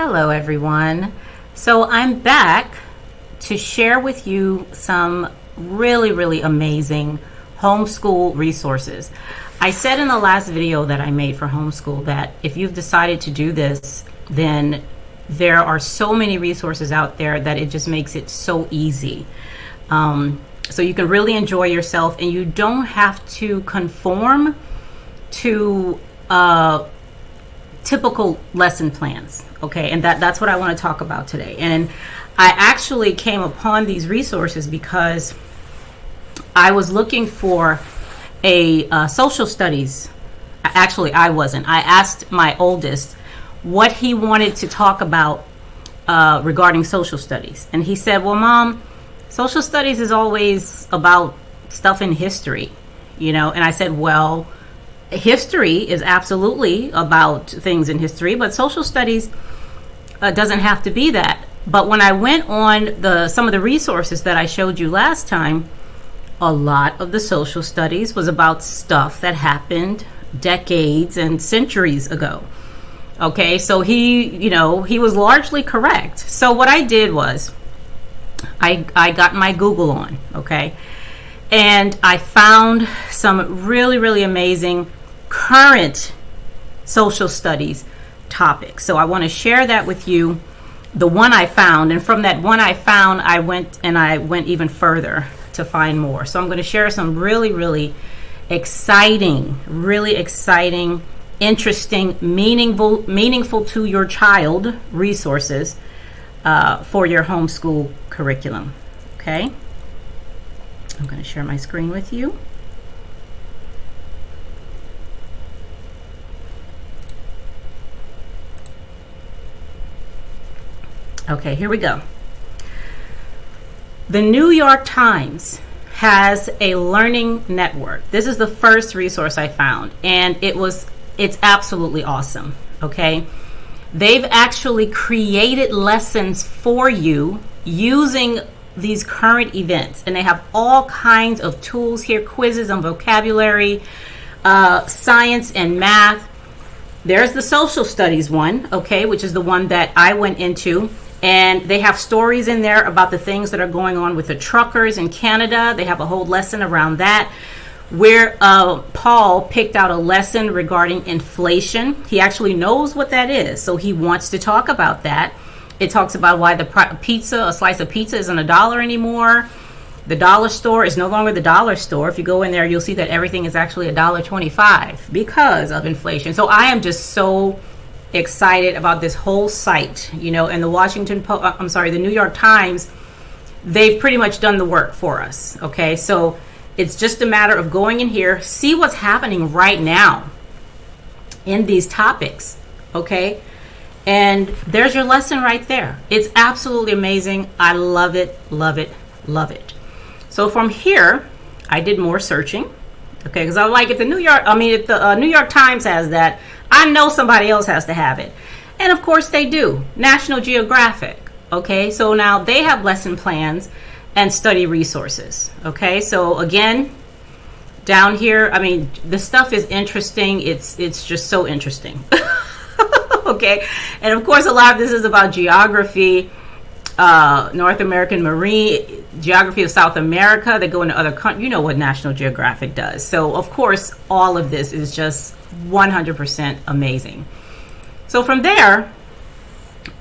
Hello everyone. So I'm back to share with you some really amazing homeschool resources. I said in the last video that I made for homeschool that if you've decided to do this, then there are so many resources out there that it just makes it so easy. So you can really enjoy yourself and you don't have to conform to typical lesson plans. Okay, and that's what I want to talk about today. And I actually came upon these resources because I was looking for a social studies. Actually, I wasn't. I asked my oldest what he wanted to talk about regarding social studies. And he said, well, Mom, social studies is always about stuff in history, you know? And I said, well, history is absolutely about things in history, but social studies doesn't have to be that. But when I went on some of the resources that I showed you last time, a lot of the social studies was about stuff that happened decades and centuries ago. Okay, so he was largely correct. So what I did was I got my Google on, okay, and I found some really amazing current social studies topics. So I want to share that with you, the one I found, and from that one I found, I went even further to find more. So I'm going to share some really exciting, interesting, meaningful to your child resources for your homeschool curriculum. Okay, I'm going to share my screen with you. Okay, here we go. The New York Times has a learning network. This is the first resource I found, and it's absolutely awesome. Okay, they've actually created lessons for you using these current events, and they have all kinds of tools here, quizzes on vocabulary, science and math. There's the social studies one, okay, which is the one that I went into. And they have stories in there about the things that are going on with the truckers in Canada. They have a whole lesson around that, where Paul picked out a lesson regarding inflation. He actually knows what that is, so he wants to talk about that. It talks about why a slice of pizza isn't $1 anymore. The dollar store is no longer the dollar store. If you go in there, you'll see that everything is actually $1.25 because of inflation. So I am just so excited about this whole site, you know, and the New York Times, they've pretty much done the work for us. Okay, so it's just a matter of going in here, see what's happening right now in these topics. Okay, and there's your lesson right there. It's absolutely amazing. I love it. So from here, I did more searching. Okay, because I'm like, if the New York Times has that, I know somebody else has to have it. And of course they do. National Geographic. Okay, so now they have lesson plans and study resources. Okay, so again, down here, I mean, the stuff is interesting. It's just so interesting. Okay, and of course a lot of this is about geography, North American marine, geography of South America. They go into other countries. You know what National Geographic does. So of course all of this is just 100% amazing. So from there,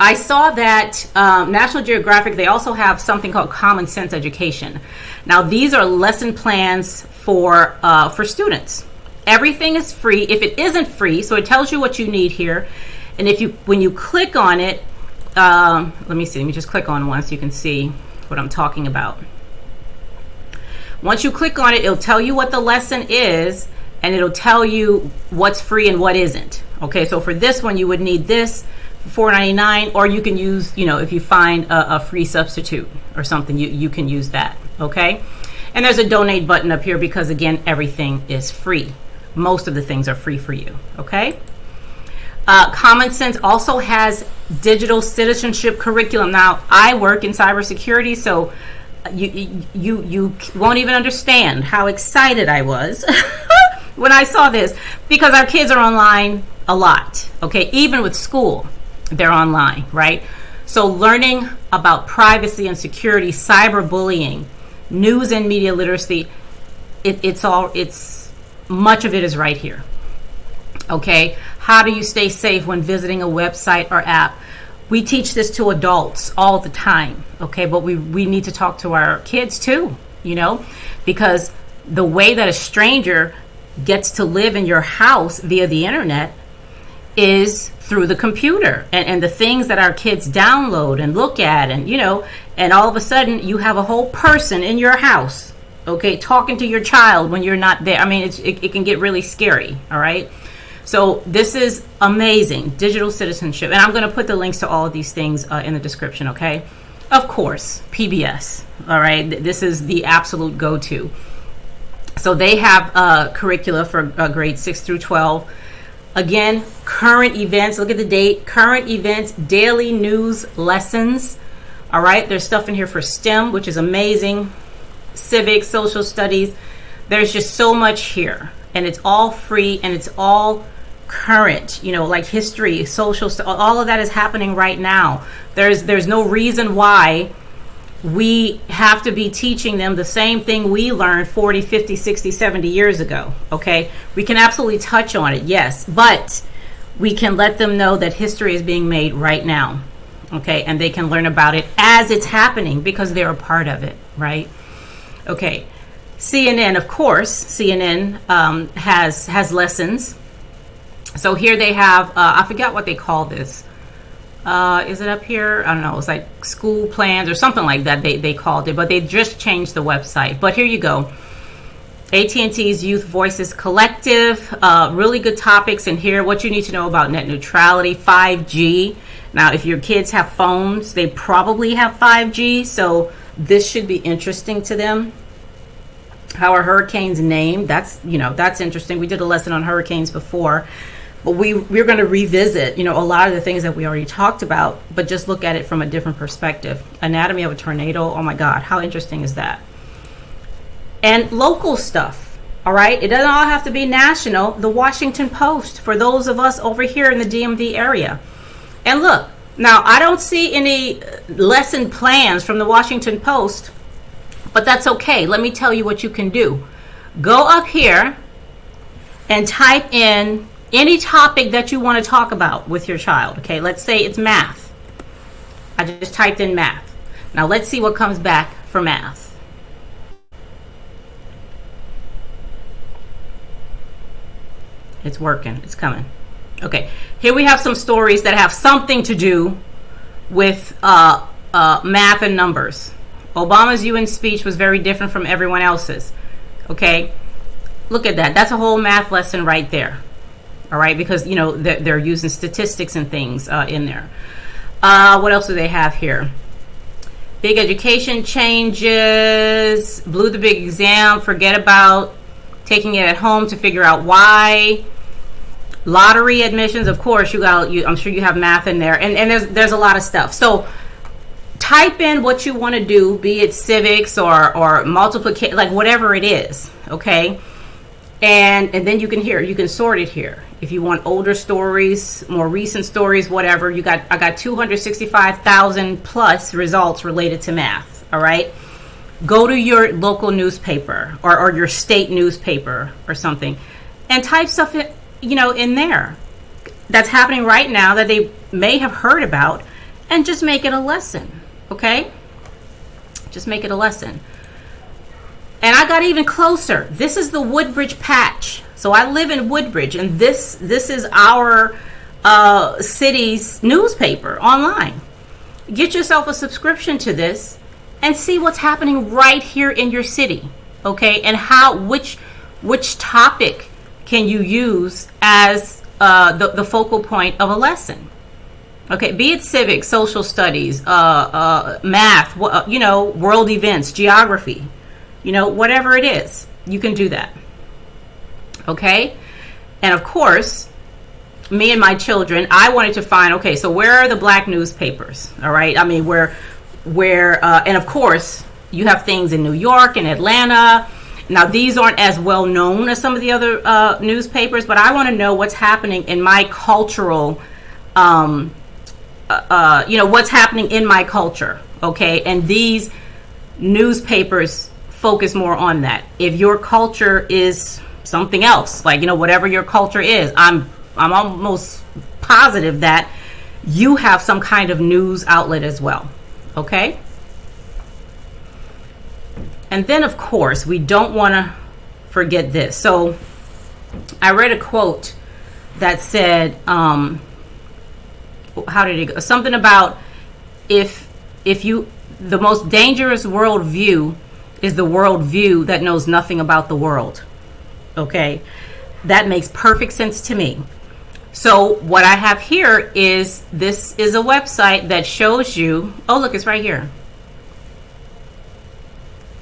I saw that National Geographic, they also have something called Common Sense Education. Now these are lesson plans for students. Everything is free. If it isn't free, so it tells you what you need here, and when you click on it, let me just click on one so you can see what I'm talking about. Once you click on it, it'll tell you what the lesson is, and it'll tell you what's free and what isn't. Okay, so for this one, you would need this for $4.99, or you can use, if you find a free substitute or something, you can use that. Okay, and there's a donate button up here because, again, everything is free. Most of the things are free for you. Okay. Common Sense also has digital citizenship curriculum. Now, I work in cybersecurity, so you won't even understand how excited I was when I saw this, because our kids are online a lot, okay, even with school. they're online, right? So learning about privacy and security, cyberbullying, news and media literacy, it's much of it is right here. Okay, how do you stay safe when visiting a website or app? We teach this to adults all the time, okay, but we need to talk to our kids too, because the way that a stranger gets to live in your house via the internet is through the computer and the things that our kids download and look at, and and all of a sudden you have a whole person in your house, okay, talking to your child when you're not there. I mean, it can get really scary, all right? So this is amazing, digital citizenship. And I'm going to put the links to all of these things in the description, okay? Of course, PBS, all right? This is the absolute go-to. So they have curricula for grades 6 through 12. Again, current events, look at the date, current events, daily news lessons, all right? There's stuff in here for STEM, which is amazing, civics, social studies. There's just so much here, and it's all free, and it's all current, like history, social stuff. All of that is happening right now. There's no reason why we have to be teaching them the same thing we learned 40, 50, 60, 70 years ago, okay? We can absolutely touch on it, yes, but we can let them know that history is being made right now, okay? And they can learn about it as it's happening because they're a part of it, right? Okay, CNN, of course, CNN has lessons. So here they have, I forgot what they call this. Is it up here? I don't know. It's like school plans or something like that they called it, but they just changed the website. But here you go. AT&T's Youth Voices Collective. Really good topics in here. What you need to know about net neutrality, 5G. Now, if your kids have phones, they probably have 5G, so this should be interesting to them. How are hurricanes named? That's interesting. We did a lesson on hurricanes before. But we're going to revisit, a lot of the things that we already talked about, but just look at it from a different perspective. Anatomy of a tornado. Oh my God, how interesting is that? And local stuff, all right? It doesn't all have to be national. The Washington Post for those of us over here in the DMV area. And look, now I don't see any lesson plans from the Washington Post, but that's okay. Let me tell you what you can do. Go up here and type in any topic that you want to talk about with your child. Okay, let's say it's math. I just typed in math. Now let's see what comes back for math. It's working. It's coming. Okay, here we have some stories that have something to do with math and numbers. Obama's UN speech was very different from everyone else's. Okay, look at that. That's a whole math lesson right there. All right, because they're using statistics and things in there. What else do they have here? Big education changes. Blew the big exam. Forget about taking it at home to figure out why. Lottery admissions. Of course, I'm sure you have math in there, and there's a lot of stuff. So type in what you want to do, be it civics or multiplication, like whatever it is. Okay. And then you can sort it here. If you want older stories, more recent stories, whatever, I got 265,000 plus results related to math. All right. Go to your local newspaper or your state newspaper or something and type stuff in there that's happening right now that they may have heard about, and just make it a lesson. Okay. Just make it a lesson. And I got even closer. This is the Woodbridge Patch. So I live in Woodbridge, and this is our city's newspaper online. Get yourself a subscription to this and see what's happening right here in your city, okay? And which topic can you use as the focal point of a lesson? Okay, be it civics, social studies, math, world events, geography. Whatever it is, you can do that. Okay? And of course, me and my children, I wanted to find, okay, so where are the black newspapers? All right? I mean, where and of course, you have things in New York and Atlanta. Now, these aren't as well known as some of the other newspapers, but I want to know what's happening in my cultural what's happening in my culture. Okay, and these newspapers focus more on that. If your culture is something else, like, whatever your culture is, I'm almost positive that you have some kind of news outlet as well. Okay? And then, of course, we don't want to forget this. So I read a quote that said, how did it go? Something about the most dangerous worldview is the worldview that knows nothing about the world. Okay? That makes perfect sense to me. So what I have here is, this is a website that shows you, oh, look, it's right here.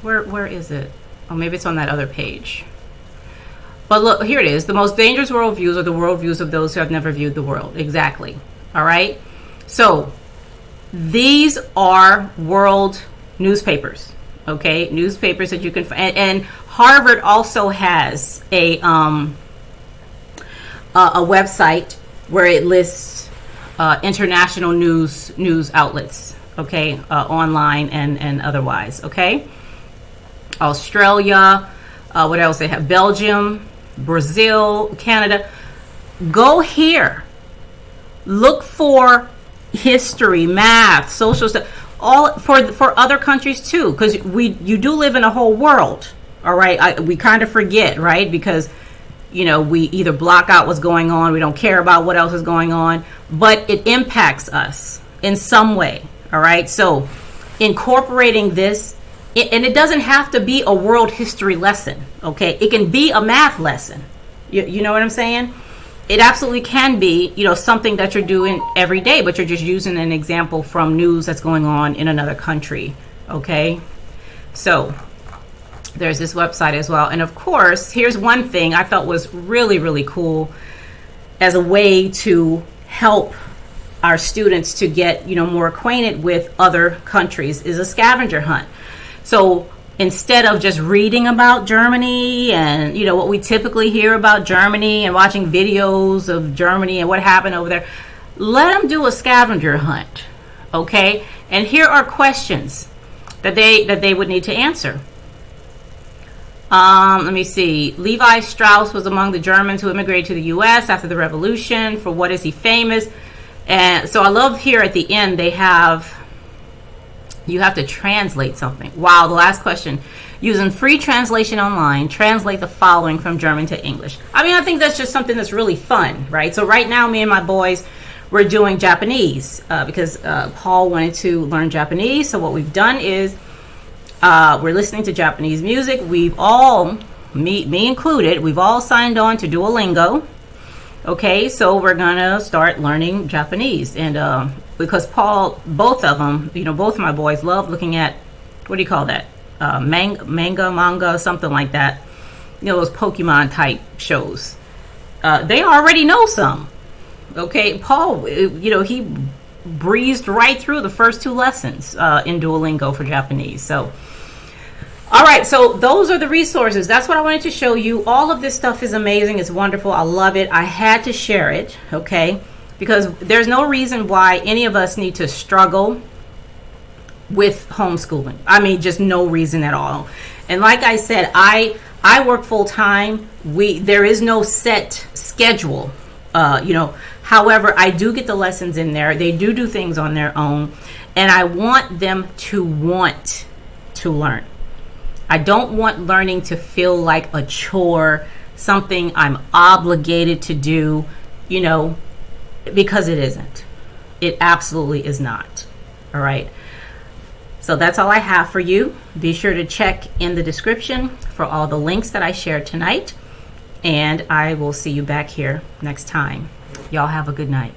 Where is it? Oh, maybe it's on that other page. But look, here it is. The most dangerous worldviews are the worldviews of those who have never viewed the world. Exactly. All right? So these are world newspapers. Okay? Newspapers that you can find. And Harvard also has a website where it lists international news outlets. Okay? Online and otherwise. Okay? Australia, what else they have? Belgium, Brazil, Canada. Go here. Look for history, math, social stuff, all for other countries too, because you do live in a whole world. All right, we kind of forget, right? Because we either block out what's going on, we don't care about what else is going on, but it impacts us in some way. All right, so incorporating this. And it doesn't have to be a world history lesson, okay? It can be a math lesson. You know what I'm saying? It absolutely can be, something that you're doing every day, but you're just using an example from news that's going on in another country, okay? So there's this website as well. And of course, here's one thing I felt was really, really cool as a way to help our students to get, more acquainted with other countries, is a scavenger hunt. So instead of just reading about Germany and, what we typically hear about Germany and watching videos of Germany and what happened over there, let them do a scavenger hunt, okay? And here are questions that they would need to answer. Let me see. Levi Strauss was among the Germans who immigrated to the U.S. after the Revolution. For what is he famous? And so I love here at the end you have to translate something. Wow, the last question. Using free translation online, translate the following from German to English. I think that's just something that's really fun, right? So right now, me and my boys, we're doing Japanese because Paul wanted to learn Japanese. So what we've done is we're listening to Japanese music. We've all, me included, we've all signed on to Duolingo. Okay, so we're going to start learning Japanese. And because Paul, both of them, both of my boys love looking at, what do you call that? Manga, something like that. Those Pokemon type shows. They already know some. Okay, Paul, he breezed right through the first 2 lessons in Duolingo for Japanese. So, all right, so those are the resources. That's what I wanted to show you. All of this stuff is amazing. It's wonderful. I love it. I had to share it, okay? Because there's no reason why any of us need to struggle with homeschooling. Just no reason at all. And like I said, I work full time. There is no set schedule. However, I do get the lessons in there. They do things on their own, and I want them to want to learn. I don't want learning to feel like a chore, something I'm obligated to do, because it isn't. It absolutely is not. All right. So that's all I have for you. Be sure to check in the description for all the links that I shared tonight. And I will see you back here next time. Y'all have a good night.